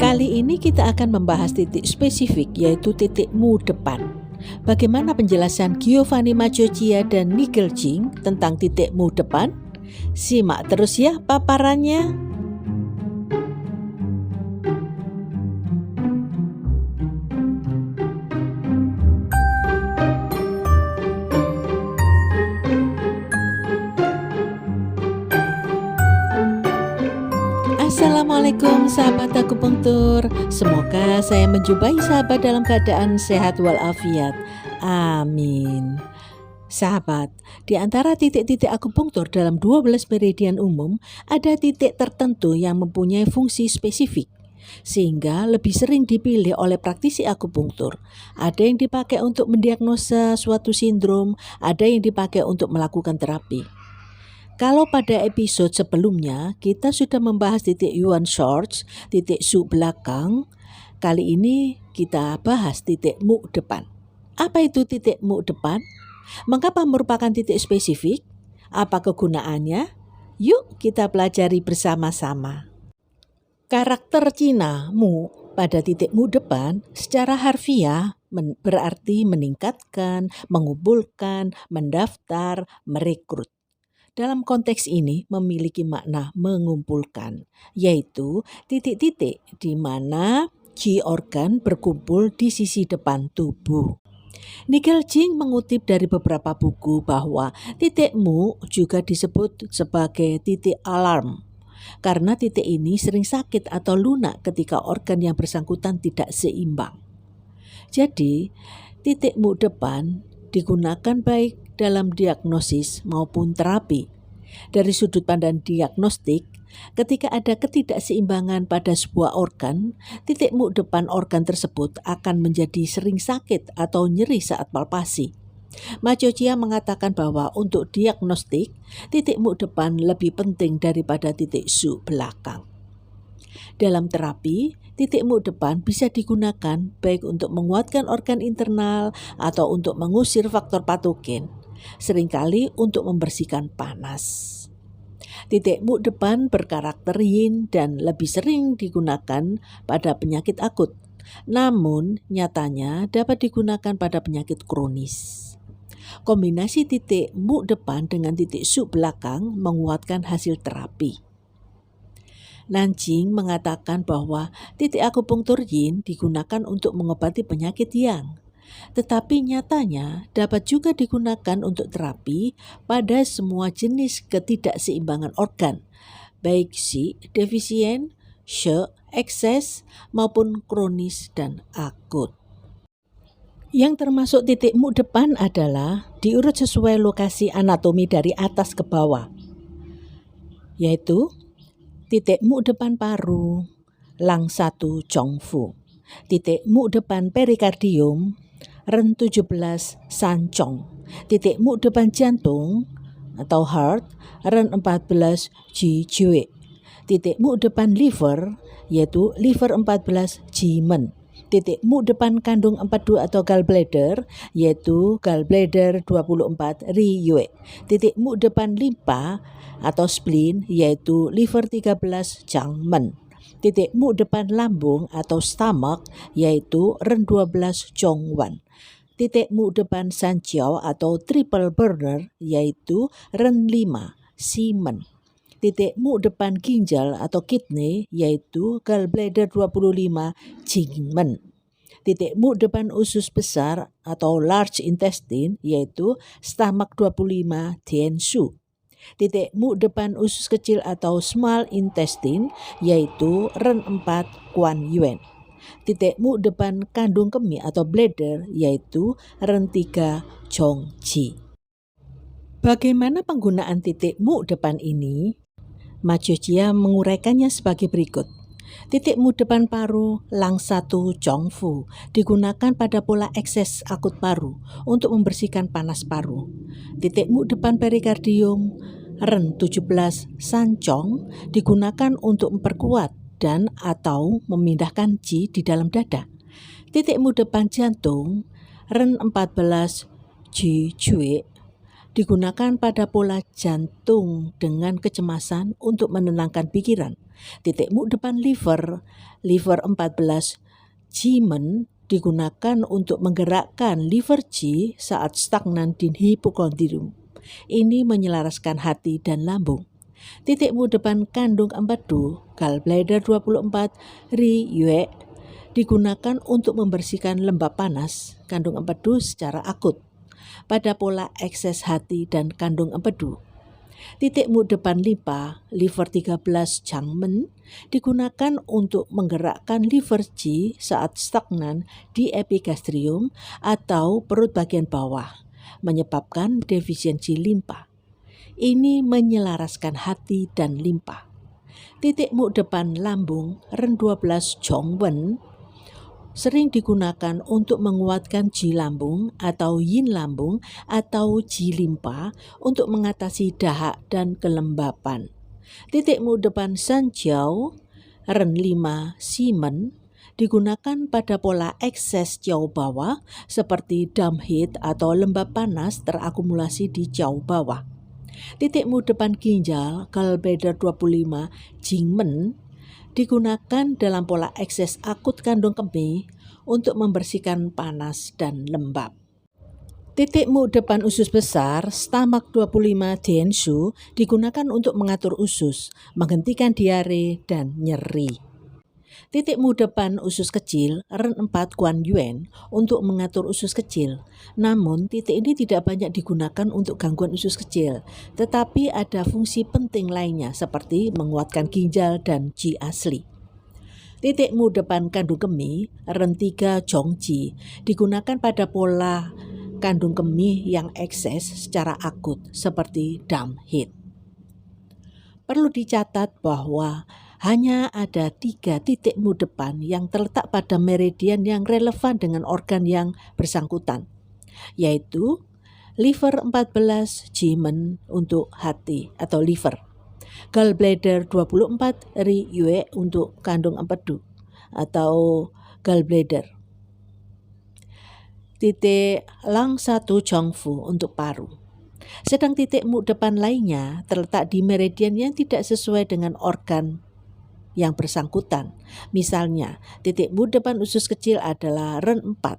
Kali ini kita akan membahas titik spesifik, yaitu titik mu depan. Bagaimana penjelasan Giovanni Macchiocia dan Nigel Jing tentang titik mu depan? Simak terus ya paparannya. Assalamualaikum sahabat akupunktur. Semoga saya menjumpai sahabat dalam keadaan sehat walafiat. Amin. Sahabat, di antara titik-titik akupunktur dalam 12 meridian umum, ada titik tertentu yang mempunyai fungsi spesifik, sehingga lebih sering dipilih oleh praktisi akupunktur. Ada yang dipakai untuk mendiagnosa suatu sindrom, ada yang dipakai untuk melakukan terapi. Kalau pada episode sebelumnya kita sudah membahas titik Yuan Shorts, titik Su belakang, kali ini kita bahas titik mu depan. Apa itu titik mu depan? Mengapa merupakan titik spesifik? Apa kegunaannya? Yuk kita pelajari bersama-sama. Karakter Cina mu pada titik mu depan secara harfiah berarti meningkatkan, mengumpulkan, mendaftar, merekrut. Dalam konteks ini memiliki makna mengumpulkan, yaitu titik-titik di mana qi organ berkumpul di sisi depan tubuh. Nigel Jing mengutip dari beberapa buku bahwa titik mu juga disebut sebagai titik alarm, karena titik ini sering sakit atau lunak ketika organ yang bersangkutan tidak seimbang. Jadi, titik mu depan digunakan baik dalam diagnosis maupun terapi. Dari sudut pandang diagnostik, ketika ada ketidakseimbangan pada sebuah organ, titik mu depan organ tersebut akan menjadi sering sakit atau nyeri saat palpasi. Macchiocia mengatakan bahwa untuk diagnostik, titik mu depan lebih penting daripada titik su belakang. Dalam terapi, titik mu depan bisa digunakan baik untuk menguatkan organ internal atau untuk mengusir faktor patogen, seringkali untuk membersihkan panas. Titik mu depan berkarakter yin dan lebih sering digunakan pada penyakit akut, namun nyatanya dapat digunakan pada penyakit kronis. Kombinasi titik mu depan dengan titik su belakang menguatkan hasil terapi. Nanjing mengatakan bahwa titik akupunktur yin digunakan untuk mengobati penyakit yang, tetapi nyatanya dapat juga digunakan untuk terapi pada semua jenis ketidakseimbangan organ, baik Xi defisien, She ekses, maupun kronis dan akut. Yang termasuk titik mu depan adalah diurut sesuai lokasi anatomi dari atas ke bawah, yaitu titik mu depan paru, lang 1 Chongfu, titik mu depan perikardium, ren 17 Sanchong, titik mu depan jantung atau heart, ren 14 Ji Jue, titik mu depan liver, yaitu liver 14 Ji Men, titik mu depan kandung 42 atau gallbladder, yaitu gallbladder 24 Ri Yue, titik mu depan limpa atau spleen, yaitu liver 13 Chang Men, titik mu depan lambung atau stomach, yaitu ren 12 Chong Wan, titik mu depan sanjiao atau triple burner, yaitu ren 5 Si Men, titik mu depan ginjal atau kidney, yaitu gallbladder 25 Jing Men, titik mu depan usus besar atau large intestine, yaitu stomach 25 Tien Su, titik mu depan usus kecil atau small intestine, yaitu ren 4 Kuan Yuan, titik mu depan kandung kemih atau bladder, yaitu ren 3 Chong Ji. Bagaimana penggunaan titik mu depan ini? Macchiocia menguraikannya sebagai berikut. Titik mu depan paru, lang 1 Chongfu, digunakan pada pola ekses akut paru untuk membersihkan panas paru. Titik mu depan perikardium, ren 17 Sanchong, digunakan untuk memperkuat dan atau memindahkan qi di dalam dada. Titik mu depan jantung, ren 14 Ji Jue, digunakan pada pola jantung dengan kecemasan untuk menenangkan pikiran. Titik mu depan liver 14 G-men digunakan untuk menggerakkan liver G saat stagnan di hipokondrium. Ini menyelaraskan hati dan lambung. Titik mu depan kandung empedu gallbladder 24 Ri digunakan untuk membersihkan lembab panas kandung empedu secara akut pada pola ekses hati dan kandung empedu. Titik mu depan limpa liver 13 Changmen digunakan untuk menggerakkan liver G saat stagnan di epigastrium atau perut bagian bawah, menyebabkan defisiensi limpa. Ini menyelaraskan hati dan limpa. Titik mu depan lambung Ren 12 Chongwen sering digunakan untuk menguatkan Ji lambung atau Yin lambung atau Ji limpa untuk mengatasi dahak dan kelembapan. Titik mu depan Sanjiao Ren 5 Simen digunakan pada pola ekses jauh bawah seperti damhit atau lembab panas terakumulasi di jauh bawah. Titik mu depan ginjal gallbladder 25 Jingmen digunakan dalam pola ekses akut kandung kemih untuk membersihkan panas dan lembab. Titik mu depan usus besar stomach 25 Dienshu digunakan untuk mengatur usus, menghentikan diare dan nyeri. Titik mu depan usus kecil Ren 4 Guan Yuan untuk mengatur usus kecil. Namun titik ini tidak banyak digunakan untuk gangguan usus kecil, tetapi ada fungsi penting lainnya seperti menguatkan ginjal dan Ji asli. Titik mu depan kandung kemih Ren 3 Zhongji digunakan pada pola kandung kemih yang ekses secara akut seperti damhit. Perlu dicatat bahwa hanya ada 3 titik mu depan yang terletak pada meridian yang relevan dengan organ yang bersangkutan, yaitu liver 14 G-men untuk hati atau liver, gallbladder 24 Ri untuk kandung empedu atau gallbladder, titik Lang 1 Chongfu untuk paru. Sedang titik mu depan lainnya terletak di meridian yang tidak sesuai dengan organ yang bersangkutan. Misalnya, titik mu depan usus kecil adalah Ren 4,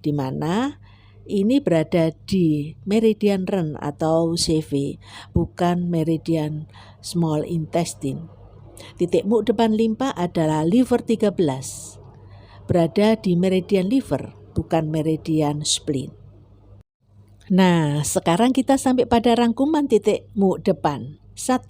di mana ini berada di meridian Ren atau CV, bukan meridian small intestine. Titik mu depan limpa adalah liver 13, berada di meridian liver, bukan meridian spleen. Nah, sekarang kita sampai pada rangkuman titik mu depan. 1.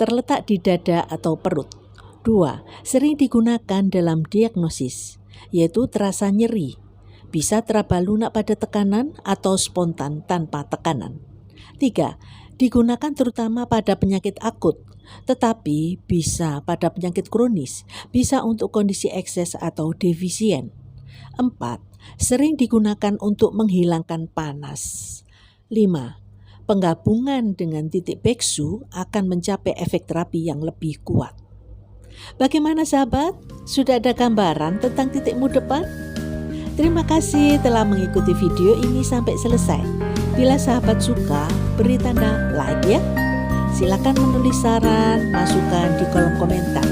Terletak di dada atau perut. 2. Sering digunakan dalam diagnosis, yaitu terasa nyeri, bisa teraba lunak pada tekanan atau spontan tanpa tekanan. 3. Digunakan terutama pada penyakit akut, tetapi bisa pada penyakit kronis, bisa untuk kondisi ekses atau defisien. 4. Sering digunakan untuk menghilangkan panas. 5. Penggabungan dengan titik Baeksu akan mencapai efek terapi yang lebih kuat. Bagaimana sahabat? Sudah ada gambaran tentang titik mu depan? Terima kasih telah mengikuti video ini sampai selesai. Bila sahabat suka, beri tanda like ya. Silakan menulis saran, masukan di kolom komentar.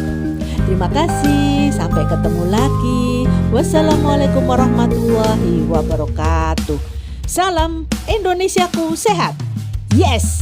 Terima kasih, sampai ketemu lagi. Wassalamualaikum warahmatullahi wabarakatuh. Salam Indonesiaku sehat. Yes!